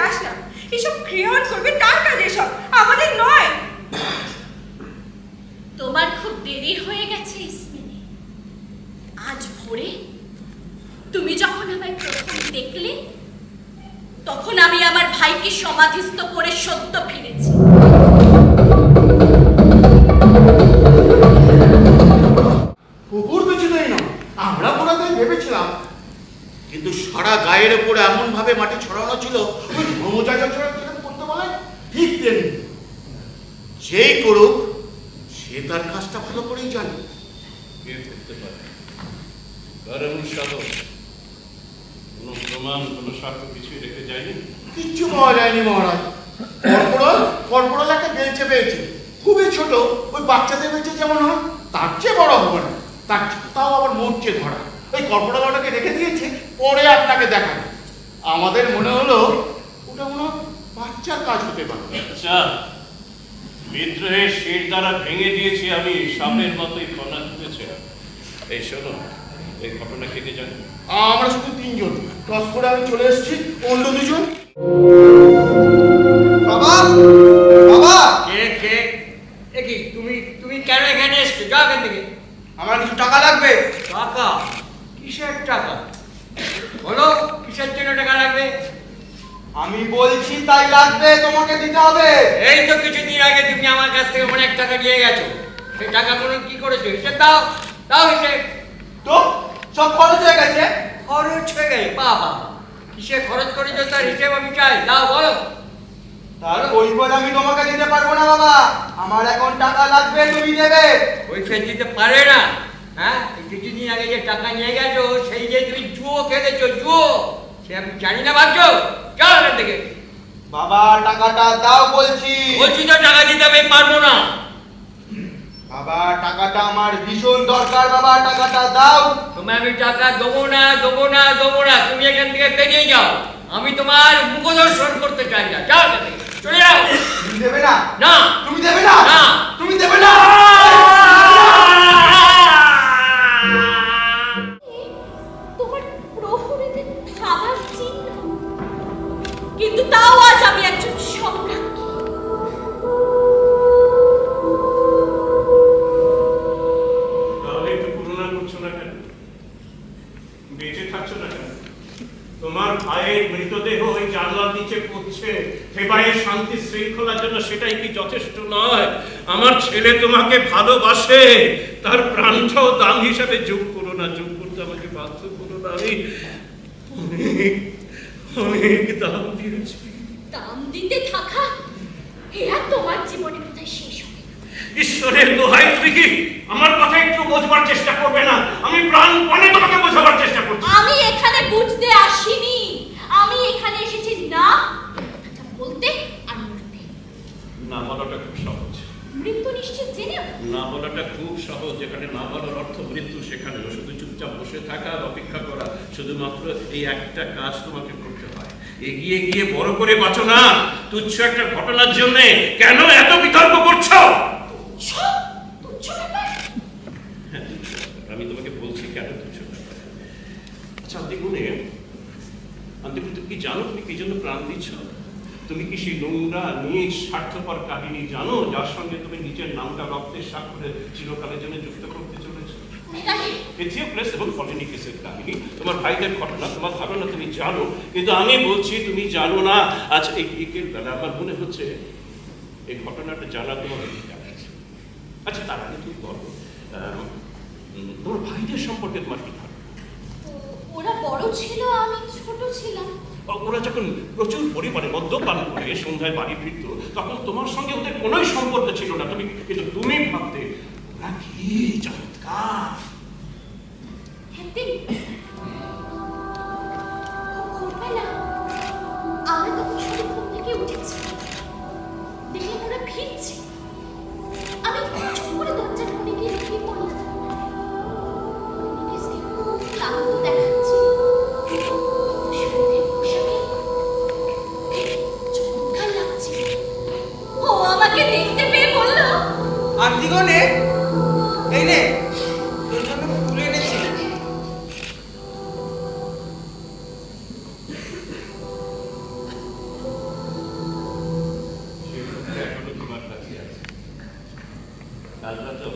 যাস না। এসব ক্রিয়ন করবে কার কাজ? এসব আমাদের নয়। তোমার খুব দেরি হয়ে গেছে ইসমিনি। আজ ভোরে তুমি যখন আমায় প্রথম দেখলে, তখন আমি আমার ভাইকে সমাধিস্থ করে সত্য ফিরেছি। কুকুর বেঁচে দেয় না, আমরা ওনাদের ভেবেছিলাম, কিন্তু সারা গায়ের উপরে এমন ভাবে মাটি ছড়ানো ছিল, ওই ধর্মযাজক যেরকম করতে বলে ঠিক তেমনি। যেই করুক সে তার কাজটা ভালো করেই জানে। কে করতে পারে? কারণ সাধক কোনো প্রমাণ, কোনো সাক্ষ্য কিছুই রেখে যায়নি। কিচ্ছু পাওয়া যায়নি মহারাজ। কর্পোরাল একটা বেলচে পেয়েছে, খুবই ছোট, ওই বাচ্চাদের বেলচে যেমন হয় তার চেয়ে বড় হবে না, তাও আবার মরচে ধরা। ওই কর্পোরাল ওটাকে রেখে দিয়েছে, পরে আপনাকে দেখাবে। আমাদের মনে হলো ওটা মনে হয় বাচ্চার কাজ হতে পারে। আচ্ছা, বিদ্রোহের শির দ্বারা ভেঙে দিয়েছি আমি, সাপের মতোই ফনা তুলেছে। এই শোনো, এই ঘটনা কে কে জানে? আমরা শুধু তিনজন, ক্রস করে আমি চলে এসেছি, অন্য দুজন। বাবা, বাবা, কে কে? কি তুমি কেন এখানে এসছো? যাও এখান থেকে। আমার কিছু টাকা লাগবে। টাকা? কিসের টাকা? বলো, কিসের জন্য টাকা লাগবে? আমি বলছি তাই লাগবে, তোমাকে দিতে হবে। এই তো কিছুদিন আগে তুমি আমার কাছ থেকে অনেক টাকা নিয়ে গেছো, সেই টাকা কোনো কি করেছো? হিসেব দাও, দাও হিসেব। তো সব খরচ হয়ে গেছে? খরচ হয়ে গেছে? বাবা, কিসে খরচ করেছো তার হিসেব আমি চাই, দাও বলো। তার কৈফিয়ত আমি তোমাকে দিতে পারবো না বাবা, আমার এখন টাকা লাগবে, তুমি দেবে। কৈফিয়ত দিতে পারে না? হ্যাঁ, কিছুদিন আগে যে টাকা নিয়ে গেছো, সেই যে তুমি জুয়ো খেলেছো, জুয়ো, সে আমি জানি না ভাবছো? চল এখান থেকে। বাবা, টাকাটা দাও বলছি। বলছি তো টাকা দিতে আমি পারবো না। বাবা, টাকাটা আমার ভীষণ দরকার, বাবা টাকাটা দাও। তোমায় আমি টাকা দেবো না, দেবো না, দেবো না, তুমি এখান থেকে বেরিয়ে যাও। আমি তোমার মুখদর্শন করতে চাই না, যাও এখান থেকে, চলে যাও। তুমি দেবে না? না। তুমি দেবে না? না। তুমি দেবে না? তোমার প্রহরীতে থাবার চিহ্ন, কিন্তু তাও আজ আমি একজন সম্রাজ্ঞী। তাহলে একটু তুলনা করছো না কেন? বেঁচে থাকছো না কেন? তোমার ভাইয়ের মৃতদেহ ওই জানলার নিচে পড়ছে, থেবাইয়ের শান্তি শৃঙ্খলার জন্য সেটাই কি যথেষ্ট নয়? আমার ছেলে তোমাকে ভালোবাসে, তার প্রাণটাও দাম হিসাবে যোগ করো না, যোগ করতে আমাকে বাধ্য করো না। আমি অনেক দাম দিয়েছি। দাম দিতে থাকা, এরা তোমার জীবনে কোথায় শেষ হবে? ঈশ্বরের দোহাই, তুমি কি আমার কথা একটু বোঝবার চেষ্টা করবে না? আমি প্রাণপণে তোমাকে বোঝাবার চেষ্টা করছি। আমি এখানে বুঝতে আসিনি, আমি এখানে এসেছি না বলতে আর মরতে। না বলাটা খুব সহজ। মৃত্যু নিশ্চিত জেনেও না বলাটা খুব সহজ। যেখানে না বলার অর্থ মৃত্যু, সেখানে শুধু চুপচাপ বসে থাকা আর অপেক্ষা করা। শুধুমাত্র এই একটা কাজ তোমাকে করতে হয়, এগিয়ে গিয়ে বড় করে বাঁচো না। তুচ্ছ একটা ঘটনার জন্য কেন এত বিতর্ক করছো? হ্যাঁ, তুচ্ছ ব্যাপার। আমি তোমাকে বলছি কেন তুচ্ছ ব্যাপার। আচ্ছা, দেখুন, তুমি কি জানো তুমি কি জন্য প্রাণ দিচ্ছ? তুমি কি সেই নোংরা নিজ স্বার্থপর কাহিনী জানো, যার সঙ্গে তুমি নিজের নামটা রক্তের স্বাক্ষরে চিরকালের জন্য যুক্ত করতে চলেছো? এথিওপ্লেস এবং ফলিনিকেসের কাহিনী, তোমার ভাইদের ঘটনা, তোমার ধারণা তুমি জানো, কিন্তু আমি বলছি তুমি জানো না। আচ্ছা, এই বেলা আমার মনে হচ্ছে এই ঘটনাটা জানা তোমার অধিকার আছে। আচ্ছা, তার আগে তুমি বলো, তোমার ভাইদের সম্পর্কে তোমার কি ধারণা? ওরা বড় ছিল, আমি ছোট ছিলাম। ওরা যখন প্রচুর পরিমাণে মদ্যপান করে সন্ধ্যায় বাড়ি ফিরত, তখন তোমার সঙ্গে ওদের কোনোই সম্পর্ক ছিল না। কিন্তু তুমি ভাবতে ওরা কি চমৎকার। একদিন ভোরবেলা আমরা তখন শুধু ঘুম থেকে উঠেছি, দেখলাম ওরা ফিরছে। আমি চুপ করে দরজা খুলে গিয়ে লুকিয়ে পড়লাম। খুব ক্লান্ত দেখাচ্ছে, চমৎকার লাগছে। ও আমাকে দেখতে পেয়ে বলল, আর দিগনে এই নে, তোর জন্য ফুল এনেছি। কাল রাতে